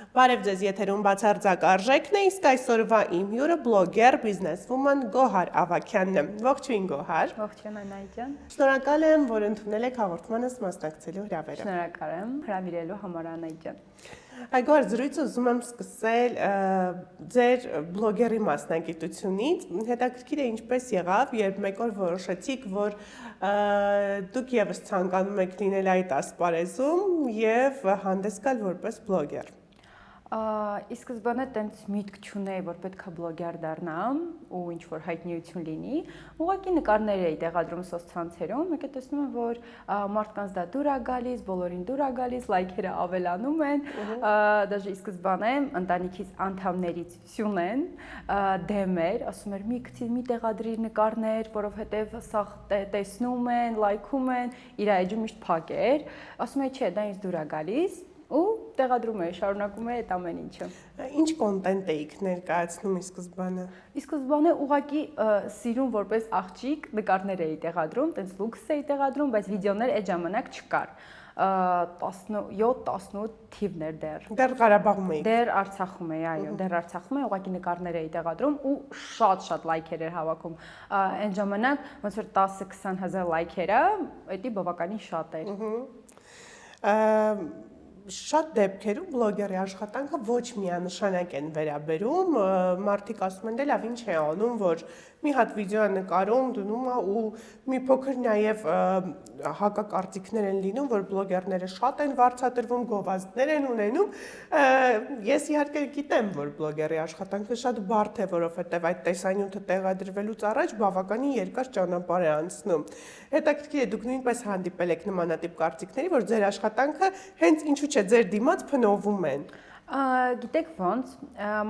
Բարև ձեզ, եթերում բացարձակ արժեքն է, իսկ այսօրվա իմ հյուրը բլոգեր, բիզնեսվուման Գոհար Ավագյանն է։ Ողջույն Գոհար։ Ողջույն Անահիտ ջան։ Շնորհակալ եմ, որ ընդունել եք հաղորդմանս մասնակցելու հրավերը։ Շնորհակալ եմ հրավիրելու համար Անահիտ ջան։ Գոհար, զրույցը ուզում եմ սկսել ձեր բլոգերի մասնագիտությունից։ Հետաքրքիր է ինչպես եղավ, երբ մեկ օր որոշեցիք, որ դուք եւս ցանկանում եք լինել այդ ասպարեզում եւ հանդես գալ որպես բլոգեր։ Ի սկզբանե տենց միտք չունեի, որ պետքա բլոգեր դառնամ ու ինչ որ հայտնիություն լինի։ Ուղղակի նկարներ էի տեղադրում սոցցանցերում, եկե տեսնում եմ, որ մարդկանց դա դուր է գալիս, բոլորին դուր է գալիս, լայքերը ավելանում են։ Դաժե ի սկզբանե ընտանիքից անդամներից Սյունեն դեմ էր, ասում էր՝ մի տեղադրիր նկարներ, որովհետև սա տեսնում են, լայքում են, իր էջը միշտ փակ էր։ Ասում էի՝ չէ, դա ինձ դուր է գալիս։ Ու տեղադրում էի, շարունակում էի այդ ամեն ինչը։ Ինչ կոնտենտ էիք ներկայացնում ի սկզբանե։ Ի սկզբանե ուղղակի սիրուն որպես աղջիկ նկարներ էի տեղադրում, տենց լուքս էի տեղադրում, բայց վիդեոներ այդ ժամանակ չկար։ 17-18 թիվներ դեռ։ Դեռ Ղարաբաղում էի։ Դեռ Արցախում էի, այո, դեռ Արցախում էի, ուղղակի նկարներ էի տեղադրում ու շատ լայքեր էր հավաքում։ Այն ժամանակ ոնց որ 10-20 հազար լայքերը, դա բավականին շատ էր։ Շատ դեպքերում բլոգերի աշխատանքը ոչ միանշանակ են վերաբերում, մարդիկ ասում են դե լավ ինչ է անում, որ մի հատ վիդեո նկարում դնում է ու մի փոքր նաև հակակարծիքներ են լինում, որ բլոգերները շատ են վարձատրվում, գովազդներ են ունենում։ Ես իհարկե գիտեմ, որ բլոգերի աշխատանքը շատ բարդ է, որովհետև այդ տեսանյութը տեղադրվելուց առաջ բավականին երկար ճանապարհ է անցնում։ Հետաքրքիր է, դուք նույնպես հանդիպել եք նմանատիպ կարծիքների, որ ձեր աշխատանքը հենց ինչու՞ չէ ձեր դիմաց փնովում են։ Գիտեք ոնց,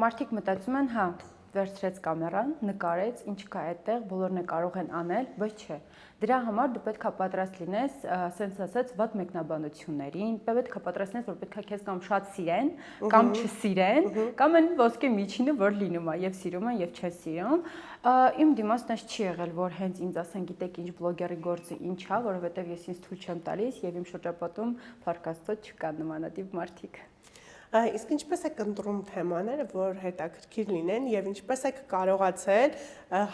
մարդիկ մտածում են, հա, վերցրեց կամերան, նկարեց, ինչ կա այդտեղ, բոլորն է կարող են անել, բայց չէ։ Դրա համար դու պետքա պատրաստ լինես, ասենց ասած, վատ մեկնաբանություններին, պետքա պատրաստ լինես, որ պետքա քեզ կամ շատ սիրեն, կամ չսիրեն, կամ այն ոսկե միջինը, որ լինում է, եւ սիրում են, եւ չեն սիրում։ Իմ դիմացն էս չի եղել, որ հենց ինձ ասեն, գիտեք, ինչ բլոգերի գործը ինչ է, որովհետեւ ես ինձ թույլ չեմ տալիս եւ իմ շրջապատում փառքաստոց չկա նմանատիպ մարդիկ։ Իսկ ինչպես եք ընտրում թեմաները, որ հետաքրքիր լինեն եւ ինչպես եք կարողացել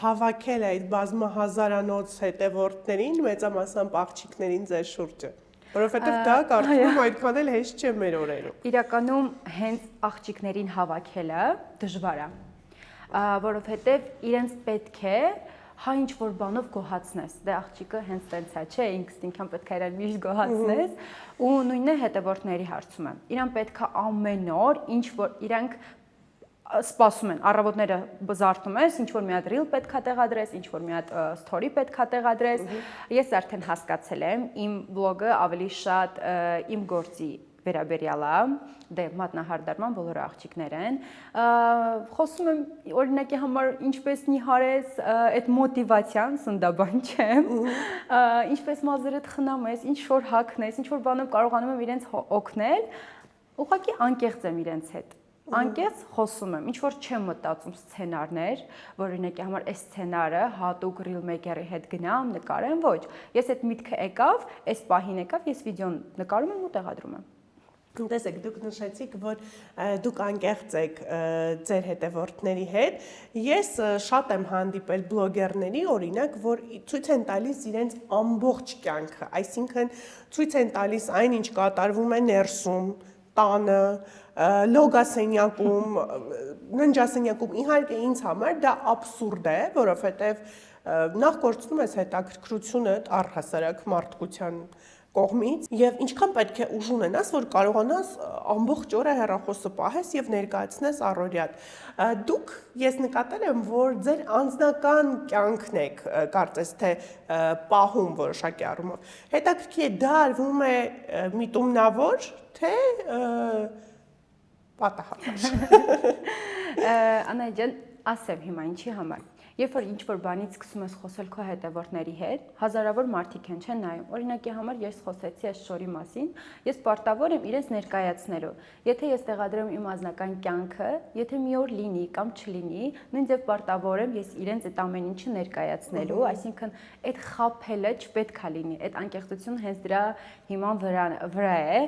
հավաքել այդ բազմահազարանոց հետևորդներին, մեծամասամբ աղջիկներին ձեր շուրջը, որովհետեւ դա կարծում այդքան էլ հեշտ չէ մեր օրերում։ Իրականում հենց աղջիկներին հավաքելը դժվար է, որովհետեւ իրենց պետք է հա ինչ որ բանով գոհացնես, դե աղջիկը հենց տենց է, չէ, ինքնին պետք է իրեն միշտ գոհացնես, ու նույնն է հետևորդների հարցում եմ։ Իրան պետք է ամեն օր ինչ որ իրանք սպասում են, առավոտները զարթում ես, ինչ որ մի հատ reel պետք է տեղադրես, ինչ որ մի հատ story պետք է տեղադրես։ Ես արդեն հասկացել եմ, իմ բլոգը ավելի շատ իմ գործի վերաբերյալ է, դե մատնահարդարման բոլոր աղջիկներ են, խոսում եմ օրինակի համար ինչպես նիհարես, այդ մոտիվացիան սնդաբան չեմ, ինչպես մազերդ խնամես, ինչ որ հագնես, ինչ որ բանով կարողանում եմ իրենց օգնել, ուղղակի անկեղծ եմ իրենց հետ։ Անկեղծ խոսում եմ, ինչ որ չեմ մտածում սցենարներ, որ օրինակի համար այս սցենարը հատուկ reel maker-ի հետ գնամ, նկարեմ, ոչ։ Ես այդ միտքը եկավ, այս պահին եկավ, ես վիդեոն նկարում եմ ու տեղադրում եմ։ Տեսեք, դուք նշեցիք, որ դուք անկեղծ եք ձեր հետևորդների հետ։ Ես շատ եմ հանդիպել բլոգերների, օրինակ, որ ցույց են տալիս իրենց ամբողջ կյանքը, այսինքն ցույց են տալիս այն, ինչ կատարվում է ներսում, տանը, լոգասենյակում, ննջասենյակում։ Իհարկե ինձ համար դա աբսուրդ է, որովհետև նախ կորցնում ես հետաքրքրությունը առհասարակ մարդկության կողմից եւ ինչքան պետք է ուժ ունենաս, որ կարողանաս ամբողջ օրը հեռախոսը պահես եւ ներկայացնես առօրյադ։ Դուք ես նկատել եմ, որ ձեր անձնական կյանքն եք կարծես թե պահում որոշակի առումով։ Հետաքրքիր է, դա արվում է միտումնավոր, թե պատահաբար։ Անահիտ ջան, ասեմ հիմա ինչի համար։ Երբ որ ինչ-որ բանից սկսում ես խոսել քո հետևորդների հետ, հազարավոր մարդիկ են չեն նայում։ Օրինակի համար ես խոսեցի այս շորի մասին, ես պարտավոր եմ իրենց ներկայացնելու։ Եթե ես տեղադրեմ իմ անձնական կյանքը, եթե մի օր լինի կամ չլինի, նույն ձև պարտավոր եմ ես իրենց այդ ամեն ինչը ներկայացնելու, այսինքն այդ խաբելը չպետք է լինի։ Այդ անկեղծությունը հենց դրա հիման վրա է,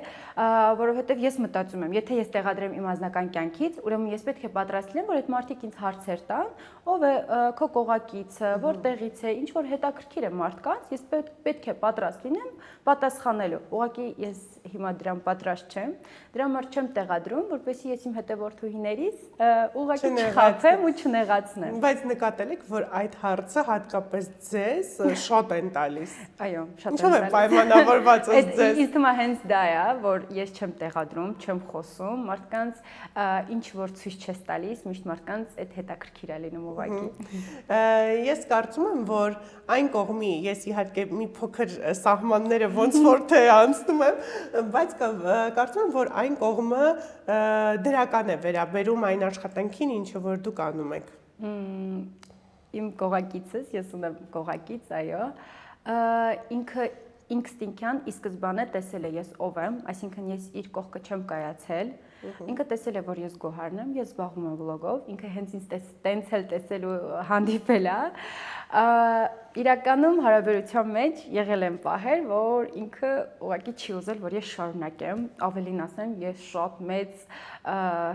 որովհետև ես մտածում եմ, եթե ես տեղադրեմ իմ անձնական կյանքից, ուրեմն ես պետք է պատրաստ լինեմ, որ այդ մարդիկ ինձ հարցեր տան, ով է քո կողակիցը, որտեղից է, ինչ որ հետաքրքիր է մարդկանց, ես պետք է պատրաստ լինեմ պատասխանելու։ Ուղղակի ես հիմա դրան պատրաստ չեմ, դրա համար չեմ տեղադրում, որպեսզի ես իմ հետևորդուհիներից ուղղակի չխաբեմ ու չնեղացնեմ։ Բայց նկատել եք, որ այդ հարցը հատկապես ձեզ շատ են տալիս։ Այո, շատ են Ինչո՞վ է պայմանավորված ըստ ձեզ։ Ինձ թվում է հենց դա է, որ ես չեմ տեղադրում, չեմ խոսում, մարդկանց ինչ որ ցույց չես տալիս, միշտ մարդկանց այդ հետաքրքիր է լինում ուղղակի։ Ես կարծում եմ, որ այն կողմի, ես իհարկե մի փոքր սահմանները ոնց որ թե անցնում եմ, բայց կարծում եմ, որ այն կողմը դրական է վերաբերում այն աշխատանքին, ինչը որ դուք անում եք։ Իմ կողակիցս, ես ունեմ կողակից, այո, ինքը ինստինկտյան ի սկզբանե տեսել է ես ով եմ, այսինքն ես իր կողքը չեմ կայացել, ինքը տեսել է, որ ես գոհարն եմ, ես զբաղվում եմ վլոգով, ինքը հենց ինձ տենց էլ տեսել ու հանդիպել է, իրականում հարաբերության մեջ եղել եմ պահեր, որ ինքը ուղղակի չի ուզել, որ ես շարունակեմ, ավելին ասեմ, ես շատ մեծ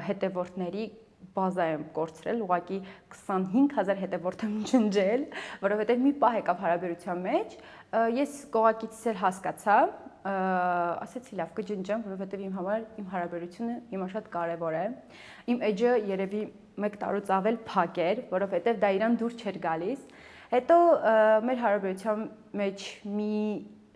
հետևորդների բազա եմ կորցրել, ուղղակի 25000 հետևորդ եմ ջնջել, որովհետև մի պահ եկավ հարաբերության մեջ, ես կողակիցս էլ հասկացա, ասեցի լավ կջնջեմ, որովհետև իմ համար իմ հարաբերությունը հիմա շատ կարևոր է, իմ էջը երևի 1 տարուց ավել փակ էր, որովհետև դա իրան դուր չէր գալիս, հետո մեր հարաբերության մեջ մի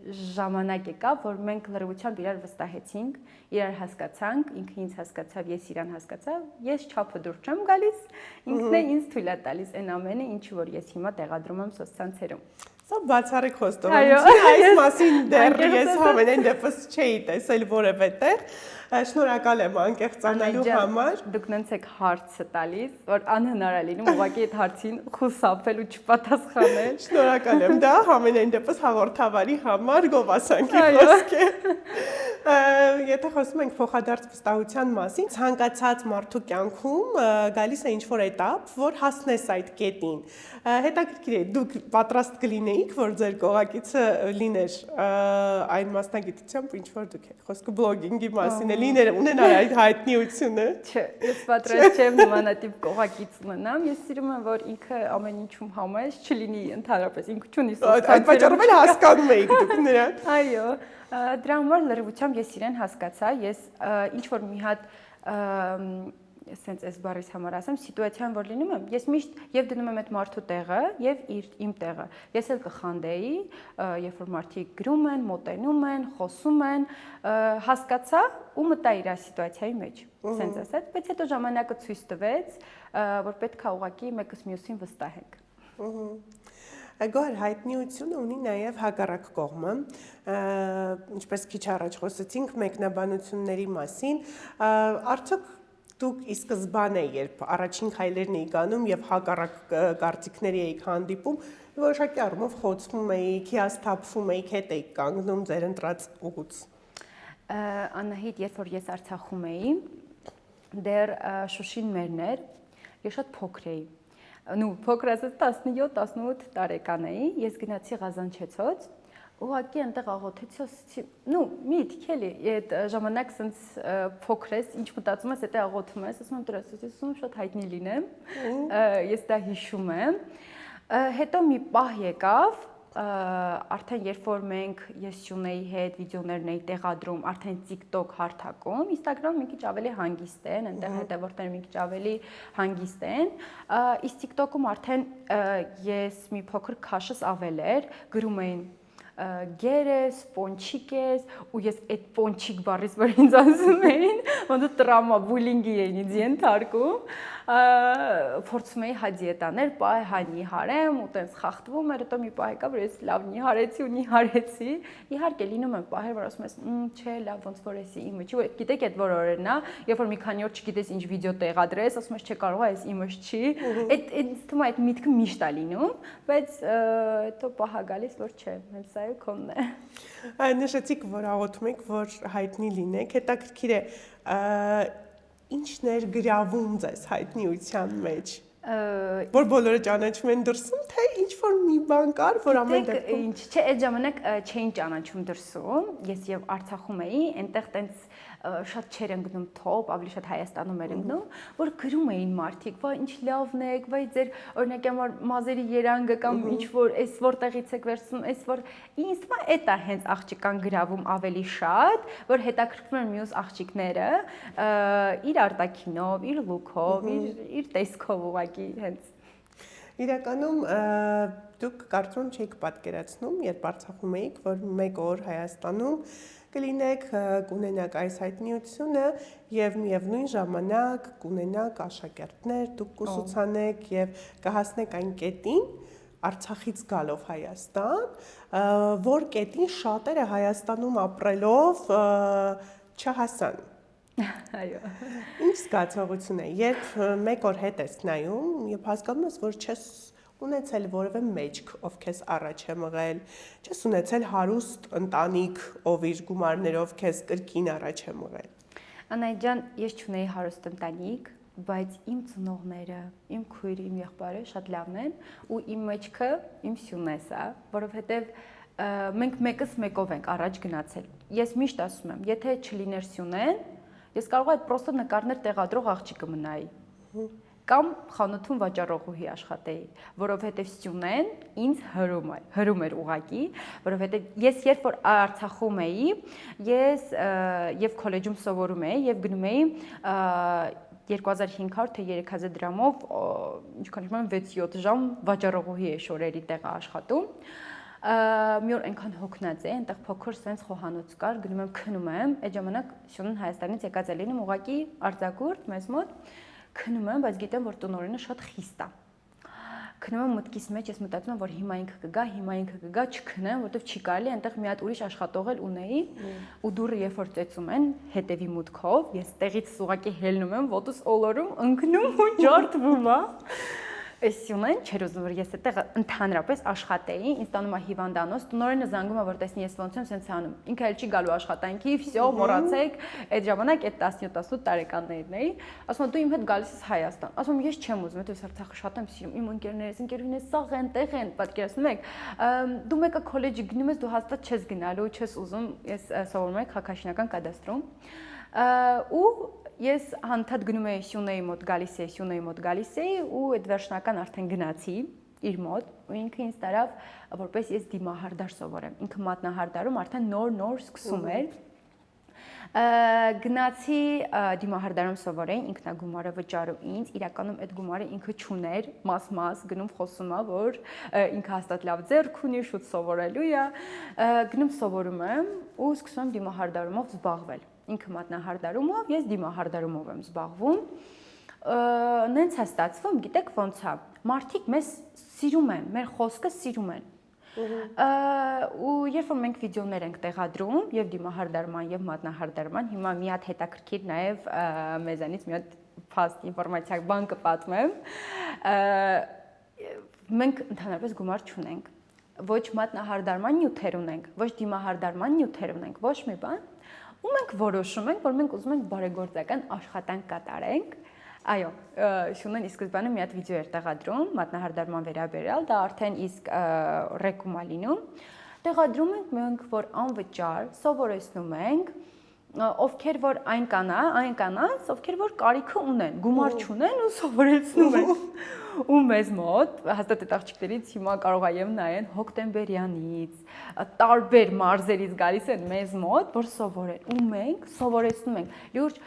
ժամանակ եկավ, որ մենք լրիվությամբ իրար վստահեցինք, իրար հասկացանք, ինքը ինձ հասկացավ, ես իրան հասկացա, ես չափը դուր չեմ գալիս, ինքն է ինձ թույլ է տալիս այն ամենը, ինչը որ ես հիմա տեղադրում եմ սոցցանցերում։ Սա բացառիկ խոստովանություն է, այս մասին դեռ ես համենայն դեպս չէի տեսել որևէ տեղ։ Շնորհակալ եմ անկեղծանալու համար։ Դուք նենց եք հարցը տալիս, որ անհնար է լինում ուղղակի այդ հարցին խուսափել ու չպատասխանել։ Շնորհակալ եմ, դա համենայն դեպս հաղորդավարի համար գովասանքի խոսք է։ Եթե խոսում ենք փոխադարձ վստահության մասին, ցանկացած մարդու կյանքում գալիս է ինչ-որ էտապ, որ հասնես այդ կետին։ Հետաքրքիր է, դուք պատրաստ կլինեիք, որ ձեր կողակիցը լիներ այն մասնագիտությամբ, ինչ որ դուք եք։ Խոսքը բլոգինգի մասին է, լիներ ունենար այդ հայտնիությունը։ Չէ, ես պատրաստ չեմ նմանատիպ կողակից ունենամ, ես սիրում եմ, որ ինքը ամեն ինչում համես չլինի ընդհանրապես, ինքը չունի սոցցանցերում։ Այդ պատճառով էլ հասկանում եք դուք նրան։ Այո, դրա համար լրիվությամբ ես իրեն հասկացա, ես ինչ որ մի հատ սենց այս բառից համար ասեմ, սիտուացիան որ լինում եմ, ես միշտ եւ դնում եմ այդ մարդու տեղը եւ իմ տեղը։ Ես էլ կխանդեի, երբ որ մարդիկ գրում են, մոտենում են, խոսում են, հասկացա ու մտա իր սիտուացիայի մեջ, սենց ասած, բայց հետո ժամանակը ցույց տվեց, որ պետք է ուղղակի մեկս մյուսին վստահենք։ Գոհար հայտնիությունը ունի նաև հակառակ կողմը, ինչպես քիչ առաջ խոսեցինք մեկնաբանությունների մասին, արդյոք դուք ի սկզբանե, երբ առաջին քայլերն էիք անում եւ հակառակ կարծիքների էիք հանդիպում, որոշակի առումով խոցվում էիք, հիասթափվում էիք, հետ էիք կանգնում ձեր ընտրած ուղուց։ Անահիտ, երբ որ ես Արցախում էի, դեռ Շուշին մերն էր, ես շատ փոքր էի։ Նու փոքր ասած 17-18 տարեկան էի, ես գնացի Ղազանչեցոց, ուղղակի այնտեղ աղոթեցի, ասեցի, նու միտք էլի, այդ ժամանակ սենց փոքր ես, ինչ մտածում ես, եթե աղոթում ես, ասում եմ դրես, ասում եմ շատ հայտնի լինեմ, ես դա հիշում եմ, հետո մի պահ եկավ, արդեն երբ որ մենք ես Սյունեի հետ վիդեոներն էի տեղադրում, արդեն TikTok հարթակում, Instagram-ը մի քիչ ավելի հանգիստ են, այնտեղ հետևորդները մի քիչ ավելի հանգիստ են, իսկ TikTok-ում արդեն ես մի փոքր քաշս ավել էր, գրում էին գեր ես, պոնչիկ ես, ու ես այդ պոնչիկ բառից որ ինձ ասում էին, ոնց տրամա բուլինգի էին ինձ ենթարկում, փորձում էի հա դիետաներ, բայ հա նիհարեմ, ու տենց խախտվում էր, հետո մի պահ եկա, որ ես լավ նիհարեցի ու նիհարեցի։ Իհարկե լինում են պահեր, որ ասում ես, չէ, լավ, ոնց որ էսի իմը չի, գիտեք այդ որ օրերն է, երբ որ մի քանի օր չգիտես ինչ վիդեո տեղադրես, ասում ես, չէ, կարող է այս իմը չի։ Այդ թվում է այդ միտքը միշտ է լինում, բայց հետո պահա գալիս, որ չէ, հենց սա է քոնն է։ Նշեցիք, որ աղոթում եք, որ հայտնի լինեք, հետաքրքիր է, ինչն էր գրավում ձեզ հայտնիության մեջ, որ բոլորը ճանաչում են դրսում, թե ինչ որ մի բան կար, որ ամեն դեպքում ինչ չէ, այդ ժամանակ չէին ճանաչում դրսում, ես եւ Արցախում էի, այնտեղ տենց շատ չեր ընկնում թոփ, ավելի շատ Հայաստանում էր ընկնում, որ գրում էին մարդիկ, վայ ինչ լավն եք, վայ ձեր օրինակ համար մազերի երանգը կամ ինչ որ էս որտեղից եք վերցնում, էս որ ինձ թվում է դա հենց աղջկան գրավում ավելի շատ, որ հետաքրքրում են մյուս աղջիկները իր արտաքինով, իր լուքով, իր տեսքով ուղղակի հենց իրականում դուք կարծում չեք պատկերացնում, երբ Արցախում էիք, որ մեկ օր Հայաստանում կլինեք, կունենաք այս հայտնիությունը եւ միևնույն ժամանակ կունենաք աշակերտներ, դուք կուսուցանեք եւ կհասնեք այն կետին Արցախից գալով Հայաստան, որ կետին շատերը Հայաստանում ապրելով չհասան։ Այո։ Ինչ զգացողություն է, երբ մեկ օր հետ ես նայում, եւ հասկանում ես, որ չես ունեցել որևէ մեջք, ով քեզ առաջ է մղել, չես ունեցել հարուստ ընտանիք, ով իր գումարներով քեզ կրկին առաջ է մղել։ Անահիտ ջան, ես չունեի հարուստ ընտանիք, բայց իմ ծնողները, իմ քույրը, իմ եղբայրը շատ լավն են ու իմ մեջքը իմ Սյունես է, որովհետև մենք մեկս մեկով ենք առաջ գնացել։ Ես միշտ ասում եմ, եթե չլիներ Սյունեն, ես կարող եմ պրոստը նկարներ տեղադրող աղջիկը մնայի։ Կամ խանութում վաճառողուհի աշխատեի, որովհետև Սյունեն ինձ հրում էր ուղակի, որովհետև ես երբ որ Արցախում էի, ես եւ քոլեջում սովորում էի եւ գնում էի 2500 թե 3000 դրամով, ինչքան իմանամ 6-7 ժամ վաճառողուհի է շորերի տեղը աշխատում։ Մի օր այնքան հոգնած է, այնտեղ փոքր սենց խոհանոց կար, գնում եմ քնում եմ, այդ ժամանակ Սյունեն Հայաստանից եկած է լինում ուղակի արձակուրդ մեզ մոտ քնում եմ, բայց գիտեմ, որ տնօրենը շատ խիստ է։ Քնում եմ մտքիս մեջ, ես մտածում եմ, որ հիմա ինքը կգա, չքնեմ, որովհետև չի կարելի, այնտեղ մի հատ ուրիշ աշխատող էլ ունեի, ու դուրը երբ որ ծեծում են հետևի մուտքով, ես տեղից ուղղակի հելնում եմ, ոտս օլորում, ընկնում ու ջարդվում, հա։ Այս Սյունեն չէր ուզում, որ ես այդտեղ ընդհանրապես աշխատեի, ինձ տանում է հիվանդանոց, տնօրենը զանգում է, որ տեսնի ես ոնց եմ սենց անում։ Ինքը էլ չի գալու աշխատանքի, վсё, մոռացեք, այդ ժամանակ այդ 17-18 տարեկաններն էի, ասում եմ դու իմ հետ գալիս ես Հայաստան։ Ասում եմ ես չեմ ուզում, հետո ես Արցախը շատ եմ սիրում, իմ ընկերուհիներս սաղ են, տեղ են, պատկերացնում եք։ Դու մեկը քոլեջի գնում ես, դու հաստատ չես գնալու, չես ուզում, ես սովորում եմ քաղաքաշինական կադաստրում։ Ու ես հանդարտ գնում էի Սյունեի մոտ գալիս էի ու այդ վերջնական արդեն գնացի իր մոտ ու ինքը ինձ տարավ որպես ես դիմահարդար սովորեմ ինքը մատնահարդարում արդեն նոր սկսում էր գնացի դիմահարդարում սովորեի ինքնագումարը վճարում ինձ իրականում այդ գումարը ինքը չուներ մաս գնում խոսում է որ ինքը հաստատ լավ ձեռք ունի շուտ սովորելու է գնում սովորում եմ ու սկսում եմ դիմահարդարումով զբաղվել ինքը մատնահարդարումով, ես դիմահարդարումով եմ զբաղվում, նենց է ստացվում, գիտեք ոնց է, մարդիկ մեզ սիրում են, մեր խոսքը սիրում են, ու երբ որ մենք վիդեոներ ենք տեղադրում, և դիմահարդարման, և մատնահարդարման, հիմա մի հատ հետաքրքիր նաև մեզանից մի հատ փաստ ինֆորմացիա բան կպատմեմ, մենք ընդհանրապես գումար չունենք, ոչ մատնահարդարման նյութեր ունենք, ոչ դիմահարդարման նյութեր ունենք, ոչ մի բան, ու մենք որոշում ենք, որ մենք ուզում ենք բարեգործական աշխատանք կատարենք, այո, Սյունեն ի սկզբանե մի հատ վիդեո էր տեղադրում, մատնահարդարման վերաբերյալ, դա արդեն իսկ ռեկում է լինում, տեղադրում ենք մենք, որ անվճար սովորեցնում ենք, ովքեր որ այն կանանց, ովքեր որ կարիքը ունեն, գումար չունեն ու սովորեցնում են ու մեզ մոտ, հաստատ այդ աղջիկներից հիմա կարող է և նայեն Հոկտեմբերյանից, տարբեր մարզերից գալիս են մեզ մոտ, որ սովորեն ու մենք սովորեցնում ենք, լուրջ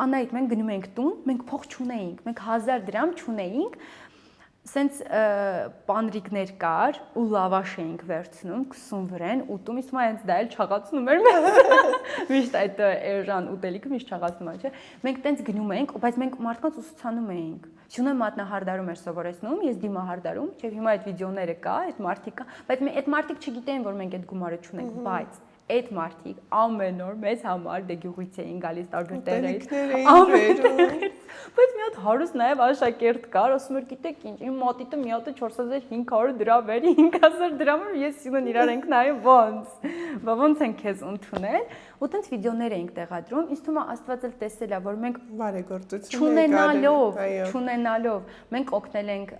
Անահիտ մենք գնում ենք տուն, մենք փող չունեինք, մենք 1000 դրամ չունեինք, Սենց պանրիկներ կար ու լավաշ էինք վերցնում, քսում վրան, ուտում, իսկ մայից դա էլ չաղացնում էր մեզ։ Միշտ այդ էժան ուտելիքը միշտ չաղացնում է, չէ։ Մենք տենց գնում էինք, բայց մենք մարդկանց ուսուցանում էինք։ Սյունե մատնահարդարում էր սովորեցնում, ես դիմահարդարում, չէ, հիմա այդ վիդեոները կա, այդ մարդիկ կա, բայց այդ մարդիկ չգիտեն, որ մենք այդ գումարը չունենք, բայց այդ մարդիկ ամեն օր մեզ համար դե գյուղից էին գալիս տարբեր տեղերից։ Բայց մի հատ հարուստ նաև աշակերտ կար, ասում էր, գիտեք ինչ, իմ մատիտը մի հատը 4500 դրամ էր, 5000 դրամը ես Սյունեն իրար ենք նայում ոնց են քեզ ընդունել, ու տենց վիդեոներ էինք տեղադրում, ինձ թվում է Աստված էլ տեսել է, որ մենք չունենալով մենք օգնել ենք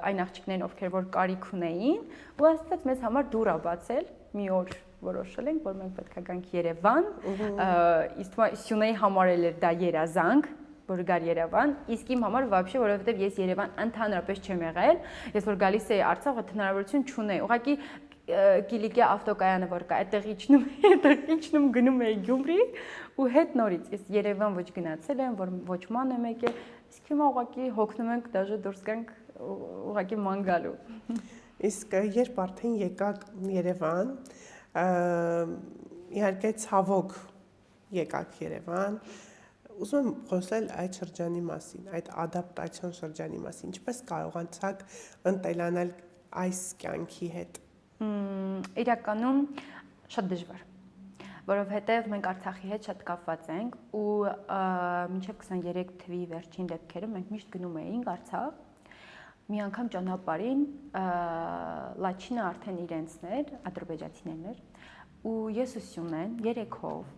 այն աղջիկներին, ովքեր որ կարիք ունեին, ու Աստված մեզ համար դուր է բացել մի օր որոշել ենք, որ մենք պետք է գանք Երևան, իսկ Սյունեի համար էլ էր դա երազանք, որ գար Երևան, իսկ իմ համար вообще, որովհետև ես Երևան ընդհանրապես չեմ եղել, ես որ գալիս էի Արցախ, այդ հնարավորություն չունեի։ Ուղղակի Կիլիկիա ավտոկայանը որ կա, այդտեղ իջնում գնում էի Գյումրի ու հետ նորից ես Երևան ոչ գնացել եմ, որ ոչ ման եմ եկել, իսկ հիմա ուղղակի հոգնում ենք դաժե դուրս գանք ուղղակի ման գալու։ Իսկ երբ արդեն եկաք Երևան, իհարկե ցավոք եկաք Երևան, ուզում եմ խոսել այդ շրջանի մասին, այդ ադապտացիոն շրջանի մասին, ինչպես կարողացաք ընտելանալ այս կյանքի հետ։ Իրականում շատ դժվար, որովհետև մենք Արցախի հետ շատ կապված ենք ու մինչև 23 թվականի վերջին դեպքերը մենք միշտ գնում էինք Արցախ։ Մի անգամ ճանապարհին Լաչինը արդեն իրենցն էր, ադրբեջանցիներն էր, ու ես ու Սյունեն երեքով,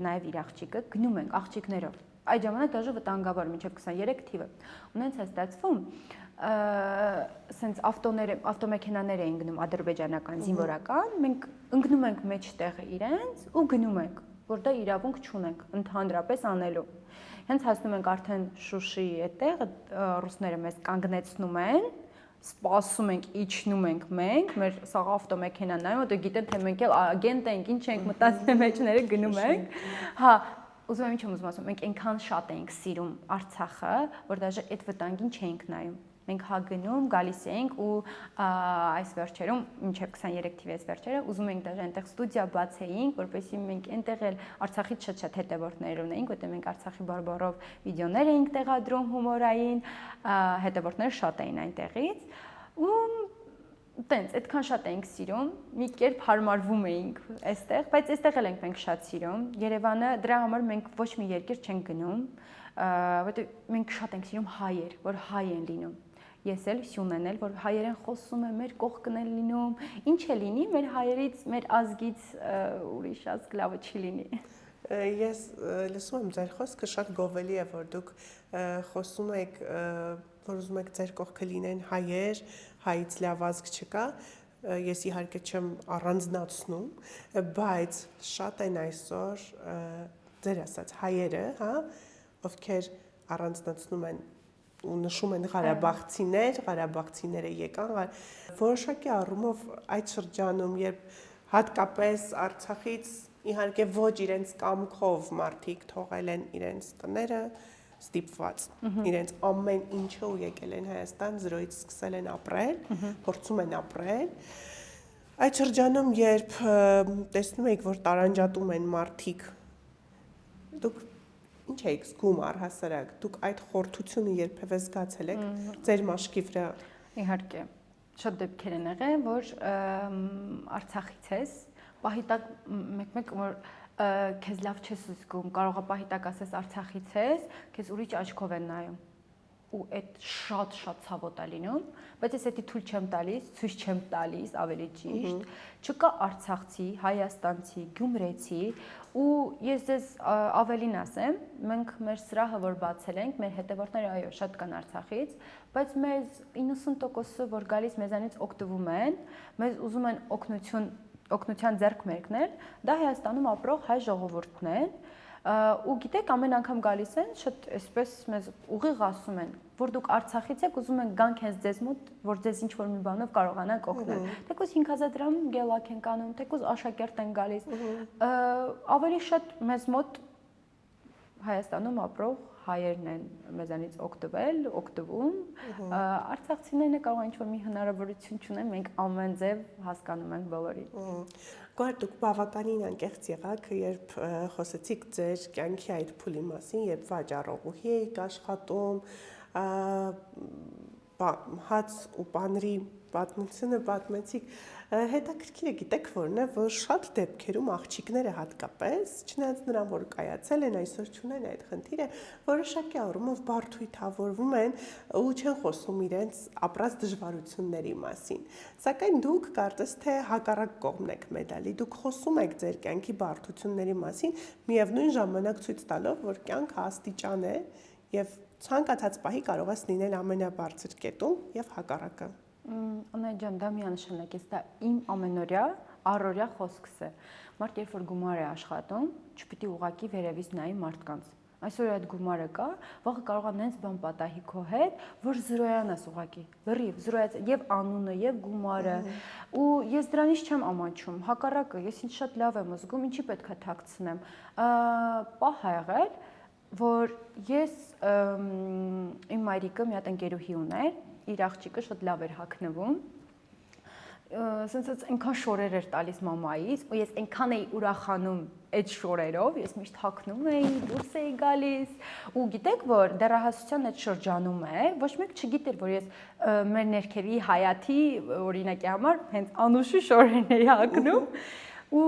նաև իր աղջիկը գնում ենք աղջիկներով։ Այդ ժամանակ դաժե վտանգավոր մինչև 23 թիվը։ Ունենց է ստացվում, սենց ավտոմեքենաներ էին գնում ադրբեջանական զինվորական, մենք ընկնում ենք մեջտեղը իրենց ու գնում ենք, որ դա իրավունք չունենք ընդհանրապես անելու։ Հենց հասնում ենք արդեն Շուշիի այդտեղ, ռուսները մեզ կանգնեցնում են, սպասում ենք, իջնում ենք մենք, մեր սաղ ավտոմեքենան նայում, դու գիտեն թե մենք էլ ագենտ ենք, ինչ ենք մտածել մեջները գնում ենք։ Հա, ուզում եմ ինչ եմ ուզում ասում, մենք այնքան շատ էինք սիրում Արցախը, որ դաժե այդ վտանգին չէինք նայում։ Մենք հա գնում, գալիս էինք ու այս վերջերում, մինչև 23 թվականի վերջերը, ուզում ենք դաժե այնտեղ ստուդիա բացեինք, որպեսզի մենք այնտեղ էլ Արցախից շատ հետևորդներ ունեինք, որտեղ մենք Արցախի բարբառով վիդեոներ էինք տեղադրում հումորային, հետևորդները շատ էին այնտեղից ու տենց այդքան շատ էինք սիրում, մի կերպ հարմարվում էինք այստեղ, բայց այստեղ էլ ենք մենք շատ սիրում։ Երևանը դրա համար մենք ոչ մի երկիր չենք գնում, որտեղ մենք շատ ենք սիրում հայեր, որ հայ են լինում։ Ես էլ Սյունեն էլ, որ հայերեն խոսում եմ, մեր կողքն են լինում, ինչ է լինի, մեր հայերից, մեր ազգից ուրիշ ազգ լավը չի լինի։ Ես լսում եմ ձեր խոսքը, շատ գովելի է, որ դուք խոսում եք, որ ուզում եք ձեր կողքը լինեն հայեր, հայից լավ ազգ չկա, ես իհարկե չեմ առանձնացնում, բայց շատ են այսօր ձեր ասած հայերը, հա, ովքեր առանձնացնում են ու նշում են Ղարաբաղցիները եկան, որոշակի առումով այդ շրջանում, երբ հատկապես Արցախից իհարկե ոչ իրենց կամքով մարդիկ թողել են իրենց տները, ստիպված, իրենց ամեն ինչը ու եկել են Հայաստան, զրոյից սկսել են ապրել, փորձում են ապրել։ Այդ շրջանում, երբ տեսնում եք, որ տարանջատում են մարդիկ, դուք ինչ եք զգում առհասարակ, դուք այդ խորթությունը երբևէ զգացել եք ձեր մաշկի վրա։ Իհարկե, շատ դեպքեր են եղել, որ Արցախից ես, պահի տակ մեկ որ քեզ լավ չես զգում, կարող է պահի տակ ասես Արցախից ես, քեզ ուրիշ աչքով են նայում։ Ու այդ շատ ցավոտ է լինում, բայց ես դա թույլ չեմ տալիս, ցույց չեմ տալիս, ավելի ճիշտ, չկա արցախցի, հայաստանցի, գյումրեցի, ու ես ձեզ ավելին ասեմ, մենք մեր սրահը որ բացել ենք, մեր հետևորդները այո, շատ կան Արցախից, բայց մեզ 90%-ը որ գալիս մեզանից օգտվում են, մեզ ուզում են օգնության ձեռք մեկնել, դա Հայաստանում ապրող հայ ժողովուրդն են, ու գիտեք ամեն անգամ գալիս են շատ այսպես մեզ ուղիղ ասում են որ դուք Արցախից եք ուզում են գանք հենց ձեզ մոտ որ ձեզ ինչ որ մի բանով կարողանանք օգնել թեկուզ 5000 դրամ գելակ են կանում թեկուզ աշակերտ են գալիս ավելի շատ մեզ մոտ Հայաստանում ապրող հայերն են մեզանից օգտվում, արցախցիներն կարող են ինչ-որ մի հնարավորություն չունեն, մենք ամեն ձև հասկանում ենք բոլորին։ Գոհար, դուք բավականին անկեղծ եղաք, երբ խոսեցիք ձեր կյանքի այդ փուլի մասին, երբ վաճառողուհի էիք աշխատում, հաց ու պանրի պատմությունը պատմեցիք, հետաքրքիր է, գիտեք որն է, որ շատ դեպքերում աղջիկները հատկապես, չնայած նրան, որ կայացել են, այսօր չունեն այդ խնդիրը, որոշակի առումով բարդույթավորվում են ու չեն խոսում իրենց ապրած դժվարությունների մասին։ Սակայն դուք կարծես թե հակառակ կողմն եք մեդալի, դուք խոսում եք ձեր կյանքի բարդությունների մասին, միևնույն ժամանակ ցույց տալով, որ կյանքը աստիճան է եւ ցանկացած պահի կարող ես լինել ամենաբարձր կետում եւ հակառակը։ Անահիտ ջան, դա միանշանակ է, դա իմ ամենօրյա, առօրյա խոսքս է։ Մարդ երբ որ գումար է աշխատում, չպիտի ուղակի վերևից նայի մարդկանց։ Այսօր այդ գումարը կա, վաղը կարող է նենց բան պատահի քո հետ, որ զրոյանաս ուղակի, լրիվ զրոյած եւ անունը եւ գումարը։ Ու ես դրանից չեմ ամաչում, հակառակը, ես ինձ շատ լավ եմ զգում, ինչի պետք է թաքցնեմ։ Պահ ա եղել, որ ես իմ մայրիկը մի հատ ընկերուհի ուներ, իր աղջիկը շատ լավ էր հագնվում, սենց այնքան շորեր էր տալիս մամայից, ու ես այնքան էի ուրախանում այդ շորերով, ես միշտ հագնում էի, դուրս էի գալիս, ու գիտեք, որ դեռահասության այդ շրջանում էր, ոչ մեկ չգիտեր, որ ես մեր ներքևի Հայաթի օրինակի համար հենց Անուշի շորերն էի հագնում, ու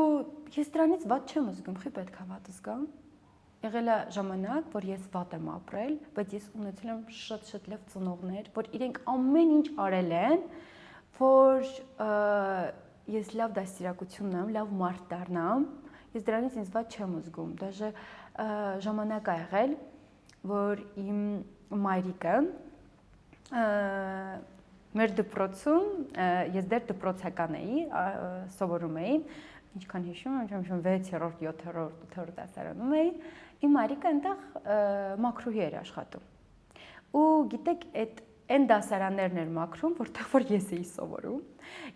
ես դրանից վատ չեմ զգում, խի պետք է վատ զգամ։ Եղել է ժամանակ, որ ես վատ եմ ապրել, բայց ես ունեցել եմ շատ լավ ծնողներ, որ իրենք ամեն ինչ արել են, որ ես լավ դաստիարակություն ունեմ, լավ մարդ դառնամ, ես դրանից ինձ վատ չեմ զգում, դաժե ժամանակ ա եղել, որ իմ մայրիկը մեր դպրոցում, ես դեռ դպրոցական էի, սովորում էի, ինչքան հիշում եմ, 6-րդ, 7-րդ, 8-րդ դասարանում էի, իմ մայրիկը այնտեղ մաքրուհի էր աշխատում։ Ու գիտեք, այն դասարաններն էր մաքրում, որտեղ որ ես էի սովորում։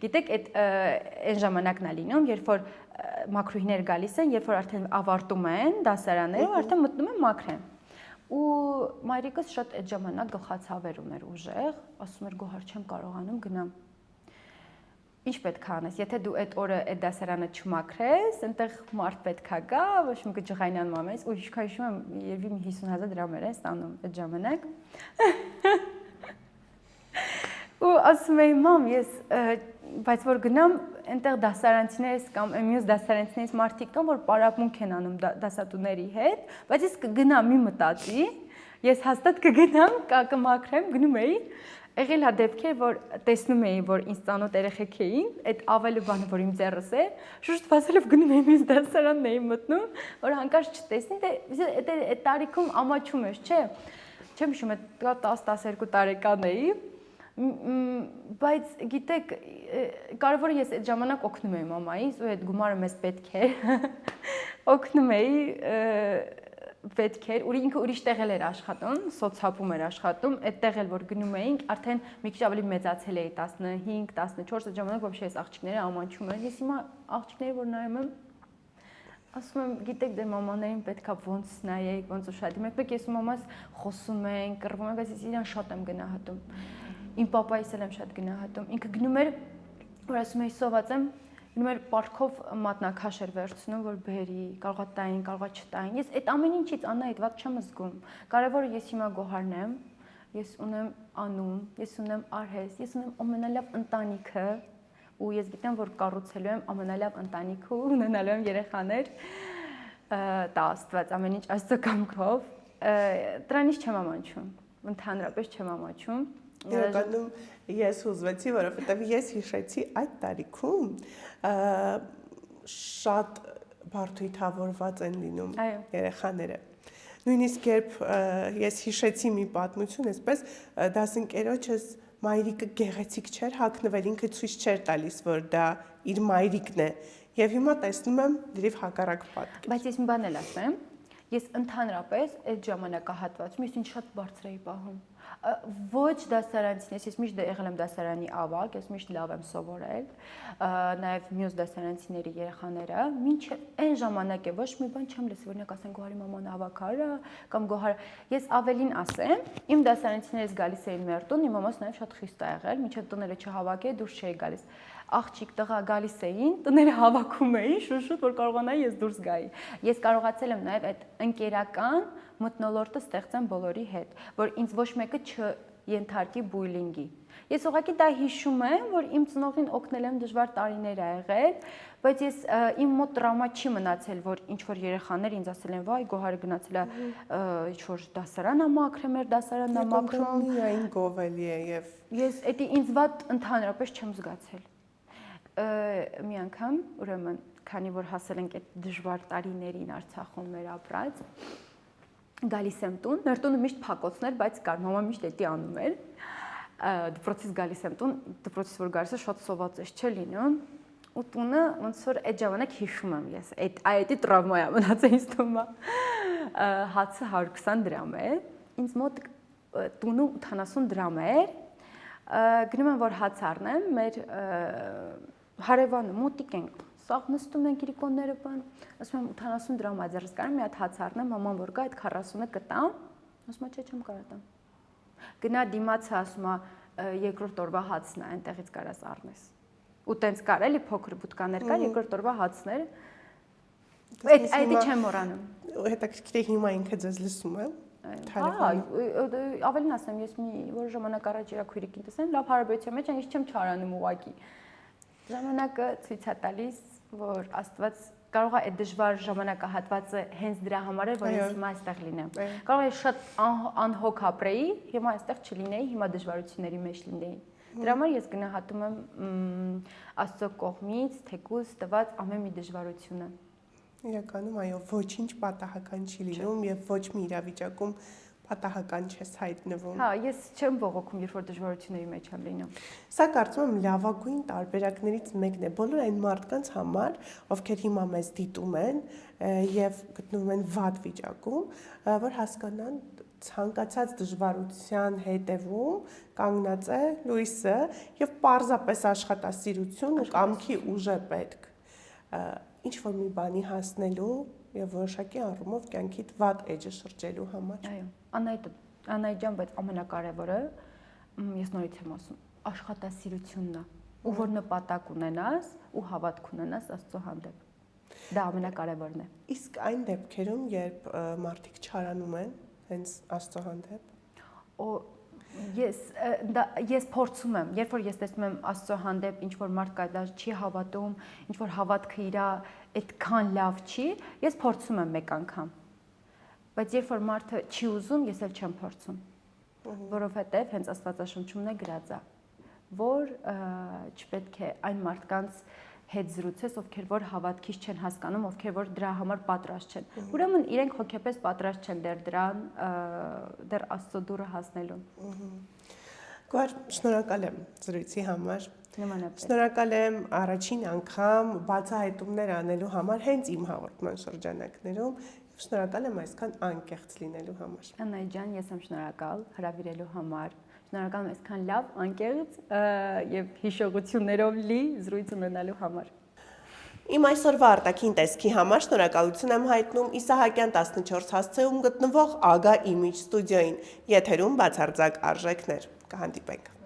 Գիտեք, այն ժամանակն է լինում, երբ որ մաքրուհիներ գալիս են, երբ որ արդեն ավարտում են դասարանները, արդեն մտնում են մաքրեն։ Ու մայրիկս շատ այդ ժամանակ գլխացավեր ուներ ուժեղ, ասում էր Գոհար, չեմ կարողանում գնամ։ Ինչ պետք է անես, եթե դու այդ օրը այդ դասարանը չմաքրես, այնտեղ մարդ պետք է գա, ոչ մի կջղայնանում ամենից, ու ինչքան հիշում եմ, երևի մի 50,000 դրամ էր ստանում այդ ժամանակ։ Ու ասում էի, մամ, ես բայց որ գնամ, այնտեղ դասարանցիներից կամ մյուս դասարանցիներից մարդիկ կան, որ պարապմունք են անում դասատուների հետ, բայց ես կգնամ, մի մտածի, ես հաստատ կգնամ, կմաքրեմ, գնում էի։ Եղել է դեպքեր, որ տեսնում էի, որ ինձ ծանոթ երեխեք էին, այդ ավելի բանը, որ իմ ձեռս է, շուշտ վազելով գնում էի մյուս դասարանն էի մտնում, որ հանկարծ չտեսնի, դե այդ տարիքում ամաչում ես, չէ։ Չեմ հիշում, 10-12 տարեկան էի, բայց գիտեք, կարևորը ես այդ ժամանակ օգնում էի մամայից, ու այդ գումարը մեզ պետք էր, օգնում էի պետք էր, ինքը ուրիշ տեղ էր աշխատում, սոցհապում էր աշխատում, այդտեղ էլ որ գնում էինք, արդեն մի քիչ ավելի մեծացել էի 15, 14 այդ ժամանակ вообще ես աղջիկները ամանչում են։ Ես հիմա աղջիկները որ նայում եմ, ասում եմ, գիտեք, դե մամաներին պետքա ոնց նայեք, ոնց ուշադրի։ Մեկ-մեկ ես ու մամաս խոսում ենք, կռվում ենք, բայց ես իրան շատ եմ գնահատում։ Իմ պապայիս էլ եմ շատ գնահատում։ Ինքը գնում էր, որ ասում էի սոված եմ, գնում էր պարքով մատնաքաշ էր վերցնում, որ բերի, կարողա տային, կարողա չտային։ Ես այդ ամեն ինչից Անահիտ վատ չեմ զգում։ Կարևորը ես հիմա Գոհարն եմ, ես ունեմ անուն, ես ունեմ արհեստ, ես ունեմ ամենալավ ընտանիքը, ու ես գիտեմ, որ կառուցելու եմ ամենալավ ընտանիքը ու ունենալու եմ երեխաներ, տա Աստված ամեն ինչ Աստծո կամքով։ Դրանից չեմ ամաչում, ընդհանրապես չեմ ամաչում։ Իրականում ես հուզվեցի, որովհետև ես հիշեցի այդ տարիքում շատ բարդույթավորված են լինում երեխաները։ Նույնիսկ երբ ես հիշեցի մի պատմություն, այսպես դասընկերոջս մայրիկը գեղեցիկ չէր հագնվել, ինքը ցույց չէր տալիս, որ դա իր մայրիկն է, եւ հիմա տեսնում եմ դրիվ հակառակ պատկեր։ Բայց ես մի բան էլ ասեմ, ես ընդհանրապես այդ ժամանակահատվածում ես ինձ շատ բարձր էի պահում։ Ոչ դասարանցիներից, ես միշտ եղել եմ դասարանի ավագ, ես միշտ լավ եմ սովորել, նաև մյուս դասարանցիների երեխաները, մինչև այն ժամանակ է ոչ մի բան չեմ լսի, օրինակ ասեն Գոհարի մաման ավագարը կամ Գոհարը, ես ավելին ասեմ, իմ դասարանցիներից գալիս էին մեր տուն, իմ մամաս նաև շատ խիստ է եղել, մինչև տները չհավաքի դուրս չէի գալիս։ Աղջիկ տղա գալիս էին, տները հավաքում էին, շուշուտ որ կարողանայի ես դուրս գայի։ Ես կարողացել եմ նաև այդ ընկերական մթնոլորտը ստեղծեմ բոլորի հետ, որ ինձ ոչ մեկը չենթարկի բուլինգի։ Ես ուղղակի դա հիշում եմ, որ իմ ծնողին օգնել եմ դժվար տարիներ ա եղել, բայց ես իմ մոտ տրավմա չի մնացել, որ ինչ որ երեխաներ ինձ ասել են, վայ, Գոհարը գնացել է ինչ որ դասարան ա մաքրում, էր դասարանն ա մաքրում։ Միայն գովելի է եւ ես էդի ինձ վատ ընդհանրապես չեմ զգացել։ Մի անգամ, ուրեմն, քանի որ հասել ենք այդ դժվար տարիներին Արցախում մեր ապրած, գալիս եմ տուն, մեր տունը միշտ փակոցներ, բայց կար, մաման միշտ էդի անում էր։ Դպրոցից գալիս եմ տուն, դպրոցից որ գալիս է շատ սոված էս չէ լինում, ու տունը ոնց որ այդ ժամանակ հիշում եմ ես, այդի տրավմա է մնացել ինձ թվում է։ Հացը 120 դրամ էր, ինձ մոտ տունում 80 դրամ էր։ Գնում եմ որ հաց առնեմ, մեր հարևանը մոտիկ ենք, սաղ նստում ենք իրիկոնները բան, ասում եմ 80 դրամ է ձեռս կարեմ մի հատ հաց առնեմ, մաման որ գա այդ 40-ը կտամ, ասում է չէ չեմ կարող տամ։ Գնա դիմացը ասում է երկրորդ օրվա հացն է, այնտեղից կարաս առնես։ Ու տենց կար էլի փոքր բուտկաներ կար, երկրորդ օրվա հացներ։ Այդի չեմ մոռանում։ Հետաքրքիր է հիմա ինքը ձեզ լսում է։ Ավելին ասեմ, ես մի որ ժամանակ առաջ իրա քույրիկին տեսեմ, լավ հարաբերության մեջ ես չեմ չարանում ուղակի։ Ժամանակը ցույց է տալիս, որ Աստված կարող է այդ դժվար ժամանակահատվածը հենց դրա համար է, որ ես հիմա այստեղ լինեմ։ Կարող է շատ անհոգ ապրեի, հիմա այստեղ չլինեի, հիմա դժվարությունների մեջ լինեի։ Դրա համար ես գնահատում եմ Աստծո կողմից թեկուզ տված ամեն մի դժվարությունը։ Իրականում այո, ոչինչ պատահական չի լինում եւ ոչ մի իրավիճակում պատահական չես հայտնվում։ Հա, ես չեմ բողոքում, երբ որ դժվարությունների մեջ եմ լինում։ Սա կարծում եմ լավագույն տարբերակներից մեկն է բոլոր այն մարդկանց համար, ովքեր հիմա մեզ դիտում են եւ գտնվում են վատ վիճակում, որ հասկանան ցանկացած դժվարության հետևում կանգնած է լույսը եւ պարզապես աշխատասիրություն ու կամքի ուժ է պետք ինչ որ մի բանի հասնելու եւ որոշակի առումով կյանքիդ վատ էջը շրջելու համար։ Այո, Անահիտ ջան, բայց ամենակարևորը ես նորից եմ ասում, աշխատասիրությունն է, ու որ նպատակ ունենաս ու հավատք ունենաս Աստծո հանդեպ։ Դա ամենակարևորն է։ Իսկ այն դեպքերում, երբ մարդիկ չարանում են հենց Աստծո հանդեպ, ես փորձում եմ, երբ որ ես տեսնում եմ Աստծո հանդեպ ինչ որ մարդ կա դա չի հավատում, ինչ որ հավատքը իրա այդքան լավ չի, ես փորձում եմ մեկ անգամ։ Բայց երբ որ մարդը չի ուզում, ես էլ չեմ փորձում։ Որովհետև հենց Աստվածաշնչումն է գրած է, որ չպետք է այն մարդկանց հետ զրուցես, ովքեր որ հավատքից չեն հասկանում, ովքեր որ դրա համար պատրաստ չեն։ Ուրեմն իրենք հոգեպես պատրաստ չեն դեռ Աստծո դուռը հասնելուն։ Գոհար, շնորհակալ եմ զրույցի համար։ Նմանապես։ Շնորհակալ եմ առաջին անգամ բացահայտումներ անելու համար հենց իմ հաղորդման շրջանակներում։ Շնորհակալ եմ այսքան անկեղծ լինելու համար։ Անահիտ ջան, ես եմ շնորհակալ հրավիրելու համար։ Շնորհակալ եմ այսքան լավ, անկեղծ եւ հիշողություններով լի զրույց ունենալու համար։ Իմ այսօրվա արտաքին տեսքի համար շնորհակալություն եմ հայտնում Իսահակյան 14 հասցեում գտնվող Ագա Image ստուդիոյին։ Եթերում բացարձակ արժեքներ։ Կհանդիպենք։